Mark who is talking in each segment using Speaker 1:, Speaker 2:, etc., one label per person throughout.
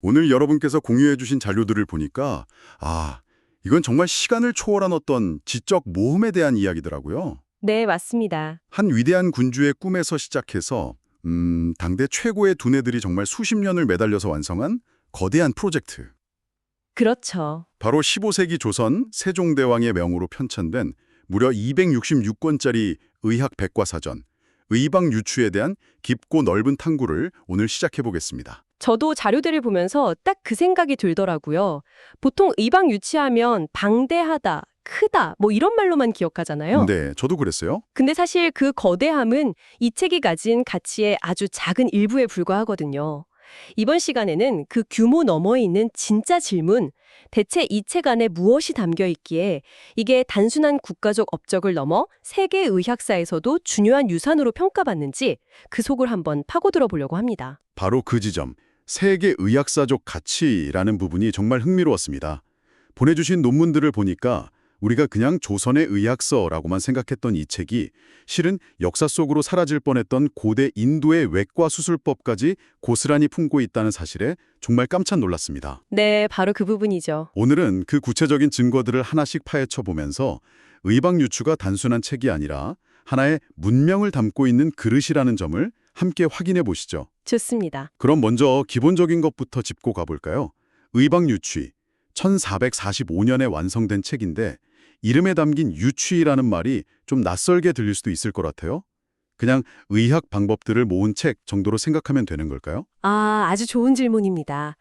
Speaker 1: 오늘 여러분께서 공유해 주신 자료들을 보니까 이건 정말 시간을 초월한 어떤 지적 모험에 대한 이야기더라고요.
Speaker 2: 네, 맞습니다.
Speaker 1: 한 위대한 군주의 꿈에서 시작해서 당대 최고의 두뇌들이 정말 수십 년을 매달려서 완성한 거대한 프로젝트.
Speaker 2: 그렇죠.
Speaker 1: 바로 15세기 조선 세종대왕의 명으로 편찬된 무려 266권짜리 의학 백과사전, 의방유추에 대한 깊고 넓은 탐구를 오늘 시작해 보겠습니다.
Speaker 2: 저도 자료들을 보면서 딱 그 생각이 들더라고요. 보통 의방 유치하면 방대하다, 크다, 뭐 이런 말로만 기억하잖아요.
Speaker 1: 네, 저도 그랬어요.
Speaker 2: 근데 사실 그 거대함은 이 책이 가진 가치의 아주 작은 일부에 불과하거든요. 이번 시간에는 그 규모 너머에 있는 진짜 질문, 대체 이 책 안에 무엇이 담겨 있기에 이게 단순한 국가적 업적을 넘어 세계 의학사에서도 중요한 유산으로 평가받는지 그 속을 한번 파고들어 보려고 합니다.
Speaker 1: 바로 그 지점, 세계 의학사적 가치라는 부분이 정말 흥미로웠습니다. 보내주신 논문들을 보니까 우리가 그냥 조선의 의학서라고만 생각했던 이 책이 실은 역사 속으로 사라질 뻔했던 고대 인도의 외과 수술법까지 고스란히 품고 있다는 사실에 정말 깜짝 놀랐습니다.
Speaker 2: 네, 바로 그 부분이죠.
Speaker 1: 오늘은 그 구체적인 증거들을 하나씩 파헤쳐 보면서 의방유추가 단순한 책이 아니라 하나의 문명을 담고 있는 그릇이라는 점을 함께 확인해 보시죠.
Speaker 2: 좋습니다.
Speaker 1: 그럼 먼저 기본적인 것부터 짚고 가볼까요? 의방유취, 1445년에 완성된 책인데 이름에 담긴 유취라는 말이 좀 낯설게 들릴 수도 있을 것 같아요. 그냥 의학 방법들을 모은 책 정도로 생각하면 되는 걸까요?
Speaker 2: 아주 좋은 질문입니다.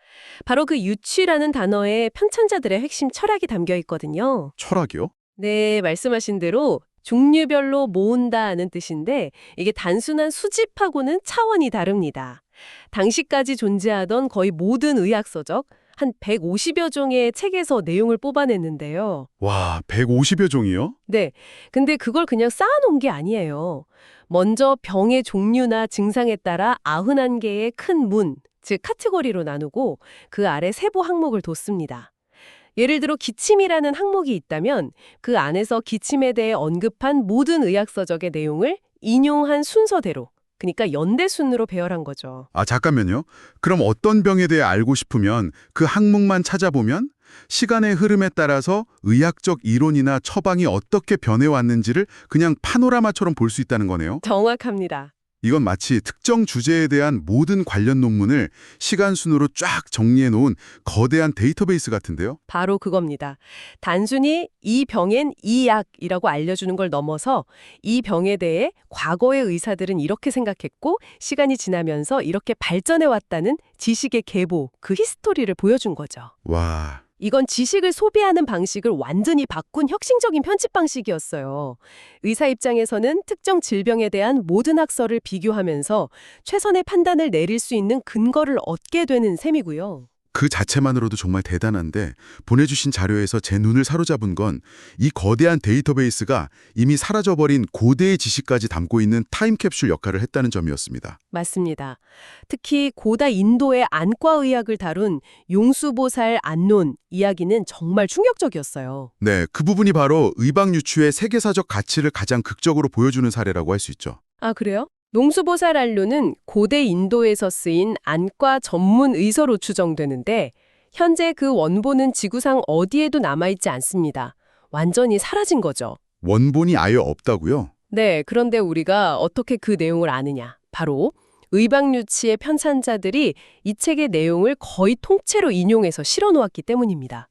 Speaker 2: 바로 그 유취라는 단어에 편찬자들의 핵심 철학이 담겨 있거든요.
Speaker 1: 철학이요?
Speaker 2: 네, 말씀하신 대로 종류별로 모은다는 뜻인데 이게 단순한 수집하고는 차원이 다릅니다. 당시까지 존재하던 거의 모든 의학서적, 한 150여 종의 책에서 내용을 뽑아냈는데요.
Speaker 1: 와, 150여 종이요?
Speaker 2: 네, 근데 그걸 그냥 쌓아놓은 게 아니에요. 먼저 병의 종류나 증상에 따라 91개의 큰 문, 즉 카테고리로 나누고 그 아래 세부 항목을 뒀습니다. 예를 들어 기침이라는 항목이 있다면 그 안에서 기침에 대해 언급한 모든 의학서적의 내용을 인용한 순서대로, 그러니까 연대순으로 배열한 거죠.
Speaker 1: 잠깐만요. 그럼 어떤 병에 대해 알고 싶으면 그 항목만 찾아보면 시간의 흐름에 따라서 의학적 이론이나 처방이 어떻게 변해왔는지를 그냥 파노라마처럼 볼 수 있다는 거네요.
Speaker 2: 정확합니다.
Speaker 1: 이건 마치 특정 주제에 대한 모든 관련 논문을 시간 순으로 쫙 정리해 놓은 거대한 데이터베이스 같은데요.
Speaker 2: 바로 그겁니다. 단순히 이 병엔 이 약이라고 알려주는 걸 넘어서 이 병에 대해 과거의 의사들은 이렇게 생각했고 시간이 지나면서 이렇게 발전해왔다는 지식의 계보, 그 히스토리를 보여준 거죠.
Speaker 1: 와,
Speaker 2: 이건 지식을 소비하는 방식을 완전히 바꾼 혁신적인 편집 방식이었어요. 의사 입장에서는 특정 질병에 대한 모든 학설을 비교하면서 최선의 판단을 내릴 수 있는 근거를 얻게 되는 셈이고요.
Speaker 1: 그 자체만으로도 정말 대단한데 보내주신 자료에서 제 눈을 사로잡은 건 이 거대한 데이터베이스가 이미 사라져버린 고대의 지식까지 담고 있는 타임캡슐 역할을 했다는 점이었습니다.
Speaker 2: 맞습니다. 특히 고대 인도의 안과의학을 다룬 용수보살 안론 이야기는 정말 충격적이었어요.
Speaker 1: 네, 그 부분이 바로 의방유추의 세계사적 가치를 가장 극적으로 보여주는 사례라고 할 수 있죠.
Speaker 2: 아, 그래요? 용수보살 안론은 고대 인도에서 쓰인 안과 전문 의서로 추정되는데 현재 그 원본은 지구상 어디에도 남아있지 않습니다. 완전히 사라진 거죠.
Speaker 1: 원본이 아예 없다고요?
Speaker 2: 네, 그런데 우리가 어떻게 그 내용을 아느냐? 바로 의방유치의 편찬자들이 이 책의 내용을 거의 통째로 인용해서 실어놓았기 때문입니다.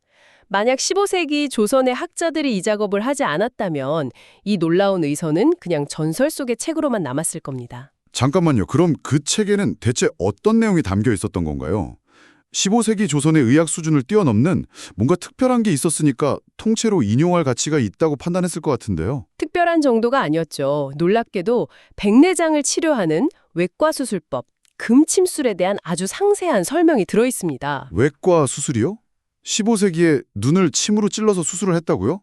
Speaker 2: 만약 15세기 조선의 학자들이 이 작업을 하지 않았다면 이 놀라운 의서는 그냥 전설 속의 책으로만 남았을 겁니다.
Speaker 1: 잠깐만요. 그럼 그 책에는 대체 어떤 내용이 담겨 있었던 건가요? 15세기 조선의 의학 수준을 뛰어넘는 뭔가 특별한 게 있었으니까 통째로 인용할 가치가 있다고 판단했을 것 같은데요.
Speaker 2: 특별한 정도가 아니었죠. 놀랍게도 백내장을 치료하는 외과 수술법, 금침술에 대한 아주 상세한 설명이 들어있습니다.
Speaker 1: 외과 수술이요? 15세기에 눈을 침으로 찔러서 수술을 했다고요?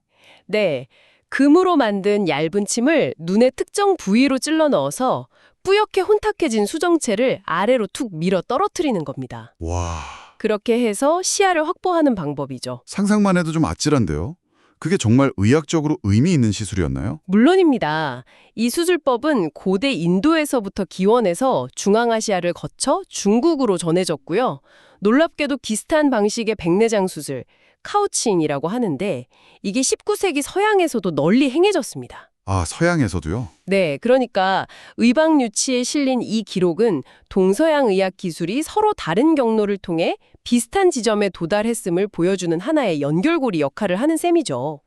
Speaker 2: 네, 금으로 만든 얇은 침을 눈의 특정 부위로 찔러 넣어서 뿌옇게 혼탁해진 수정체를 아래로 툭 밀어 떨어뜨리는 겁니다.
Speaker 1: 와,
Speaker 2: 그렇게 해서 시야를 확보하는 방법이죠.
Speaker 1: 상상만 해도 좀 아찔한데요. 그게 정말 의학적으로 의미 있는 시술이었나요?
Speaker 2: 물론입니다. 이 수술법은 고대 인도에서부터 기원해서 중앙아시아를 거쳐 중국으로 전해졌고요. 놀랍게도 비슷한 방식의 백내장 수술, 카우칭이라고 하는데 이게 19세기 서양에서도 널리 행해졌습니다.
Speaker 1: 아, 서양에서도요?
Speaker 2: 네, 그러니까 의방유치에 실린 이 기록은 동서양 의학 기술이 서로 다른 경로를 통해 비슷한 지점에 도달했음을 보여주는 하나의 연결고리 역할을 하는 셈이죠.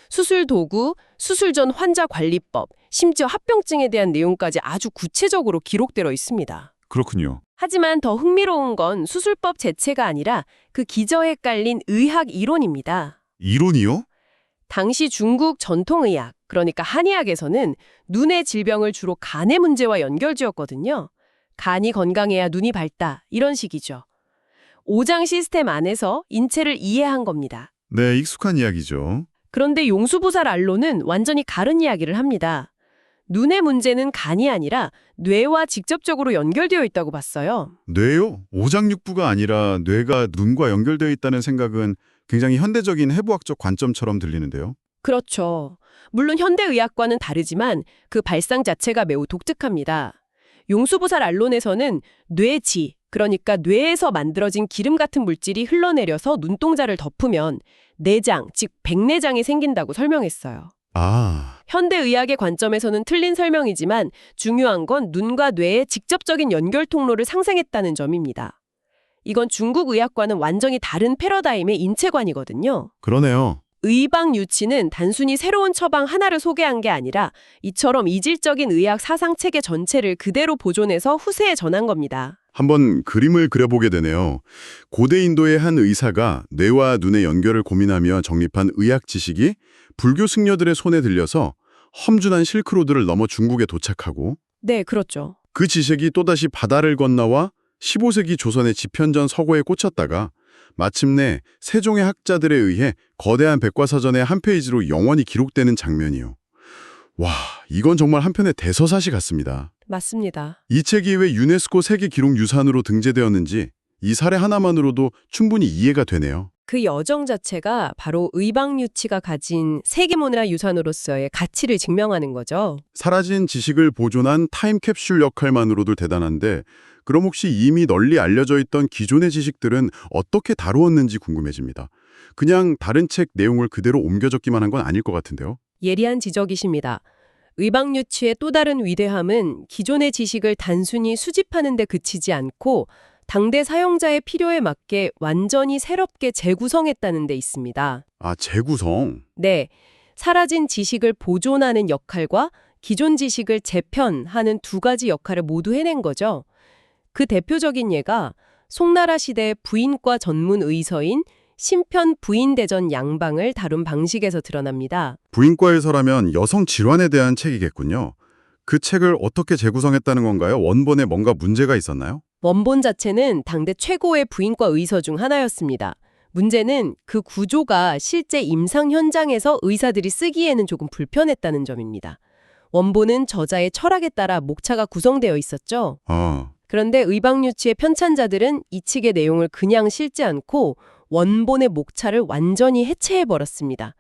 Speaker 2: 수술 도구, 수술 전 환자 관리법, 심지어 합병증에 대한 내용까지 아주 구체적으로 기록되어 있습니다.
Speaker 1: 그렇군요.
Speaker 2: 하지만 더 흥미로운 건 수술법 자체가 아니라 그 기저에 깔린 의학 이론입니다.
Speaker 1: 이론이요?
Speaker 2: 당시 중국 전통의학, 그러니까 한의학에서는 눈의 질병을 주로 간의 문제와 연결지었거든요. 간이 건강해야 눈이 밝다, 이런 식이죠. 오장 시스템 안에서 인체를 이해한 겁니다.
Speaker 1: 네, 익숙한 이야기죠.
Speaker 2: 그런데 용수보살 알로는 완전히 다른 이야기를 합니다. 눈의 문제는 간이 아니라 뇌와 직접적으로 연결되어 있다고 봤어요.
Speaker 1: 뇌요? 오장육부가 아니라 뇌가 눈과 연결되어 있다는 생각은 굉장히 현대적인 해부학적 관점처럼 들리는데요.
Speaker 2: 그렇죠. 물론 현대의학과는 다르지만 그 발상 자체가 매우 독특합니다. 용수보살 알론에서는 뇌지, 그러니까 뇌에서 만들어진 기름 같은 물질이 흘러내려서 눈동자를 덮으면 내장, 즉 백내장이 생긴다고 설명했어요.
Speaker 1: 아,
Speaker 2: 현대의학의 관점에서는 틀린 설명이지만 중요한 건 눈과 뇌의 직접적인 연결 통로를 상상했다는 점입니다. 이건 중국 의학과는 완전히 다른 패러다임의 인체관이거든요.
Speaker 1: 그러네요.
Speaker 2: 의방유치는 단순히 새로운 처방 하나를 소개한 게 아니라 이처럼 이질적인 의학 사상체계 전체를 그대로 보존해서 후세에 전한 겁니다.
Speaker 1: 한번 그림을 그려보게 되네요. 고대 인도의 한 의사가 뇌와 눈의 연결을 고민하며 정립한 의학 지식이 불교 승려들의 손에 들려서 험준한 실크로드를 넘어 중국에 도착하고
Speaker 2: 네, 그렇죠.
Speaker 1: 그 지식이 또다시 바다를 건너와 15세기 조선의 지편전 서고에 꽂혔다가 마침내 세종의 학자들에 의해 거대한 백과사전의 한 페이지로 영원히 기록되는 장면이요. 와, 이건 정말 한편의 대서사시 같습니다.
Speaker 2: 맞습니다.
Speaker 1: 이 책이 왜 유네스코 세계기록유산으로 등재되었는지 이 사례 하나만으로도 충분히 이해가 되네요.
Speaker 2: 그 여정 자체가 바로 의방유치가 가진 세계문화유산으로서의 가치를 증명하는 거죠.
Speaker 1: 사라진 지식을 보존한 타임캡슐 역할만으로도 대단한데 그럼 혹시 이미 널리 알려져 있던 기존의 지식들은 어떻게 다루었는지 궁금해집니다. 그냥 다른 책 내용을 그대로 옮겨 적기만 한 건 아닐 것 같은데요.
Speaker 2: 예리한 지적이십니다. 의방유치의 또 다른 위대함은 기존의 지식을 단순히 수집하는 데 그치지 않고 당대 사용자의 필요에 맞게 완전히 새롭게 재구성했다는 데 있습니다.
Speaker 1: 아, 재구성.
Speaker 2: 네, 사라진 지식을 보존하는 역할과 기존 지식을 재편하는 두 가지 역할을 모두 해낸 거죠. 그 대표적인 예가 송나라 시대 부인과 전문 의서인 신편 부인대전 양방을 다룬 방식에서 드러납니다.
Speaker 1: 부인과에서라면 여성 질환에 대한 책이겠군요. 그 책을 어떻게 재구성했다는 건가요? 원본에 뭔가 문제가 있었나요?
Speaker 2: 원본 자체는 당대 최고의 부인과 의서 중 하나였습니다. 문제는 그 구조가 실제 임상 현장에서 의사들이 쓰기에는 조금 불편했다는 점입니다. 원본은 저자의 철학에 따라 목차가 구성되어 있었죠. 그런데 의방유치의 편찬자들은 이 책의 내용을 그냥 실지 않고 원본의 목차를 완전히 해체해버렸습니다.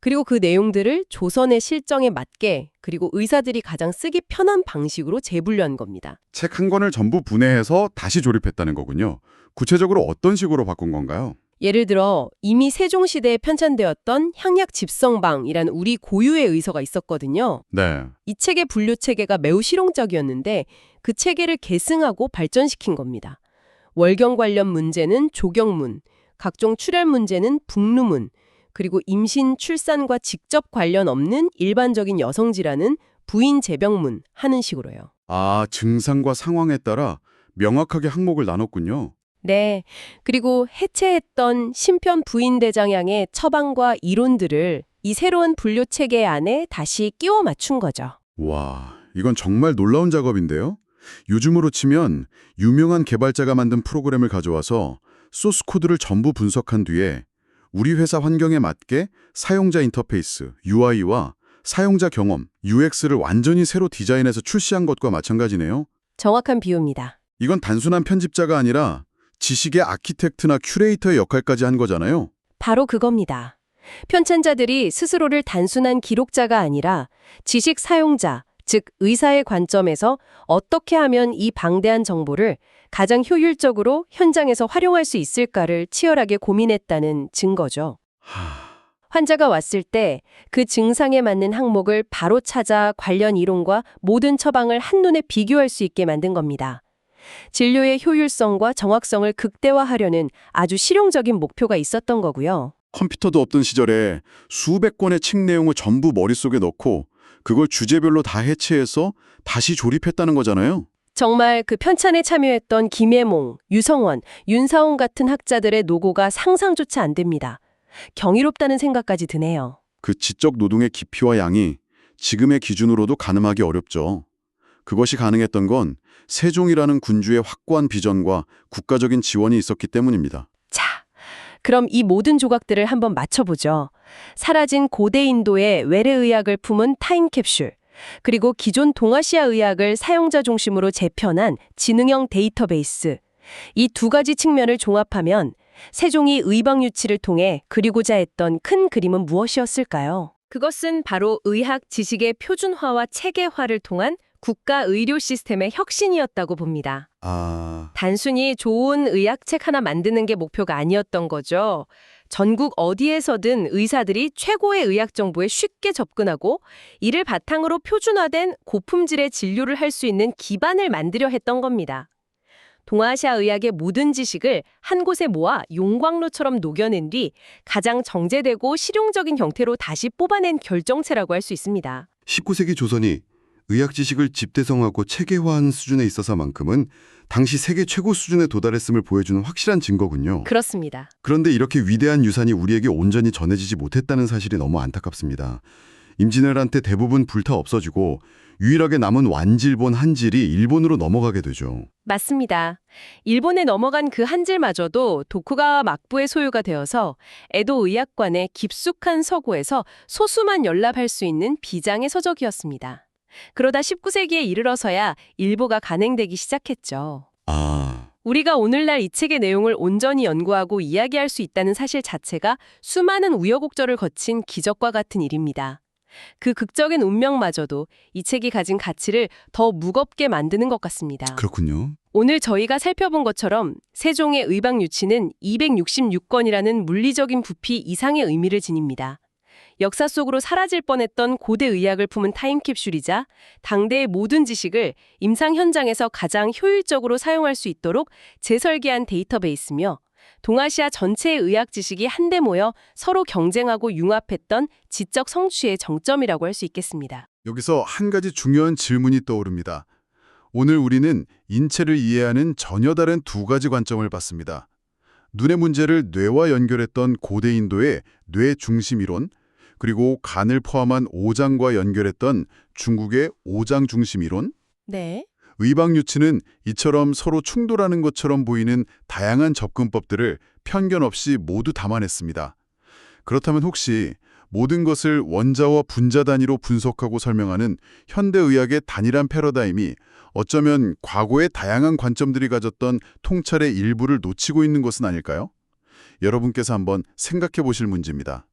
Speaker 2: 그리고 그 내용들을 조선의 실정에 맞게 그리고 의사들이 가장 쓰기 편한 방식으로 재분류한 겁니다.
Speaker 1: 책 한 권을 전부 분해해서 다시 조립했다는 거군요. 구체적으로 어떤 식으로 바꾼 건가요?
Speaker 2: 예를 들어 이미 세종시대에 편찬되었던 향약집성방이라는 우리 고유의 의서가 있었거든요.
Speaker 1: 네.
Speaker 2: 이 책의 분류 체계가 매우 실용적이었는데 그 체계를 계승하고 발전시킨 겁니다. 월경 관련 문제는 조경문, 각종 출혈 문제는 북루문, 그리고 임신, 출산과 직접 관련 없는 일반적인 여성 질환은 부인 재병문 하는 식으로요.
Speaker 1: 아, 증상과 상황에 따라 명확하게 항목을 나눴군요.
Speaker 2: 네. 그리고 해체했던 신편 부인대장양의 처방과 이론들을 이 새로운 분류 체계 안에 다시 끼워 맞춘 거죠.
Speaker 1: 와, 이건 정말 놀라운 작업인데요. 요즘으로 치면 유명한 개발자가 만든 프로그램을 가져와서 소스 코드를 전부 분석한 뒤에 우리 회사 환경에 맞게 사용자 인터페이스, UI와 사용자 경험, UX를 완전히 새로 디자인해서 출시한 것과 마찬가지네요.
Speaker 2: 정확한 비유입니다.
Speaker 1: 이건 단순한 편집자가 아니라 지식의 아키텍트나 큐레이터의 역할까지 한 거잖아요.
Speaker 2: 바로 그겁니다. 편찬자들이 스스로를 단순한 기록자가 아니라 지식 사용자, 즉 의사의 관점에서 어떻게 하면 이 방대한 정보를 가장 효율적으로 현장에서 활용할 수 있을까를 치열하게 고민했다는 증거죠. 환자가 왔을 때 그 증상에 맞는 항목을 바로 찾아 관련 이론과 모든 처방을 한눈에 비교할 수 있게 만든 겁니다. 진료의 효율성과 정확성을 극대화하려는 아주 실용적인 목표가 있었던 거고요.
Speaker 1: 컴퓨터도 없던 시절에 수백 권의 책 내용을 전부 머릿속에 넣고 그걸 주제별로 다 해체해서 다시 조립했다는 거잖아요.
Speaker 2: 정말 그 편찬에 참여했던 김혜몽, 유성원, 윤사원 같은 학자들의 노고가 상상조차 안 됩니다. 경이롭다는 생각까지 드네요.
Speaker 1: 그 지적 노동의 깊이와 양이 지금의 기준으로도 가늠하기 어렵죠. 그것이 가능했던 건 세종이라는 군주의 확고한 비전과 국가적인 지원이 있었기 때문입니다.
Speaker 2: 자, 그럼 이 모든 조각들을 한번 맞춰보죠. 사라진 고대 인도의 외래의학을 품은 타임캡슐, 그리고 기존 동아시아 의학을 사용자 중심으로 재편한 지능형 데이터베이스. 이 두 가지 측면을 종합하면 세종이 의방유치를 통해 그리고자 했던 큰 그림은 무엇이었을까요? 그것은 바로 의학 지식의 표준화와 체계화를 통한 국가 의료 시스템의 혁신이었다고 봅니다. 단순히 좋은 의학책 하나 만드는 게 목표가 아니었던 거죠. 전국 어디에서든 의사들이 최고의 의학 정보에 쉽게 접근하고 이를 바탕으로 표준화된 고품질의 진료를 할 수 있는 기반을 만들려 했던 겁니다. 동아시아 의학의 모든 지식을 한 곳에 모아 용광로처럼 녹여낸 뒤 가장 정제되고 실용적인 형태로 다시 뽑아낸 결정체라고 할 수 있습니다.
Speaker 3: 19세기 조선이 의학 지식을 집대성하고 체계화한 수준에 있어서만큼은 당시 세계 최고 수준에 도달했음을 보여주는 확실한 증거군요.
Speaker 2: 그렇습니다.
Speaker 3: 그런데 이렇게 위대한 유산이 우리에게 온전히 전해지지 못했다는 사실이 너무 안타깝습니다. 임진왜란때 대부분 불타 없어지고 유일하게 남은 완질본 한질이 일본으로 넘어가게 되죠.
Speaker 2: 맞습니다. 일본에 넘어간 그 한질마저도 도쿠가와 막부의 소유가 되어서 에도 의학관의 깊숙한 서고에서 소수만 열납할 수 있는 비장의 서적이었습니다. 그러다 19세기에 이르러서야 일보가 간행되기 시작했죠. 우리가 오늘날 이 책의 내용을 온전히 연구하고 이야기할 수 있다는 사실 자체가 수많은 우여곡절을 거친 기적과 같은 일입니다. 그 극적인 운명마저도 이 책이 가진 가치를 더 무겁게 만드는 것 같습니다.
Speaker 3: 그렇군요.
Speaker 2: 오늘 저희가 살펴본 것처럼 세종의 의방유치는 266건이라는 물리적인 부피 이상의 의미를 지닙니다. 역사 속으로 사라질 뻔했던 고대 의학을 품은 타임캡슐이자 당대의 모든 지식을 임상 현장에서 가장 효율적으로 사용할 수 있도록 재설계한 데이터베이스며 동아시아 전체의 의학 지식이 한데 모여 서로 경쟁하고 융합했던 지적 성취의 정점이라고 할 수 있겠습니다.
Speaker 1: 여기서 한 가지 중요한 질문이 떠오릅니다. 오늘 우리는 인체를 이해하는 전혀 다른 두 가지 관점을 봤습니다. 눈의 문제를 뇌와 연결했던 고대 인도의 뇌 중심 이론, 그리고 간을 포함한 오장과 연결했던 중국의 오장 중심 이론.
Speaker 2: 네.
Speaker 1: 의방유치는 이처럼 서로 충돌하는 것처럼 보이는 다양한 접근법들을 편견 없이 모두 담아냈습니다. 그렇다면 혹시 모든 것을 원자와 분자 단위로 분석하고 설명하는 현대의학의 단일한 패러다임이 어쩌면 과거의 다양한 관점들이 가졌던 통찰의 일부를 놓치고 있는 것은 아닐까요? 여러분께서 한번 생각해 보실 문제입니다.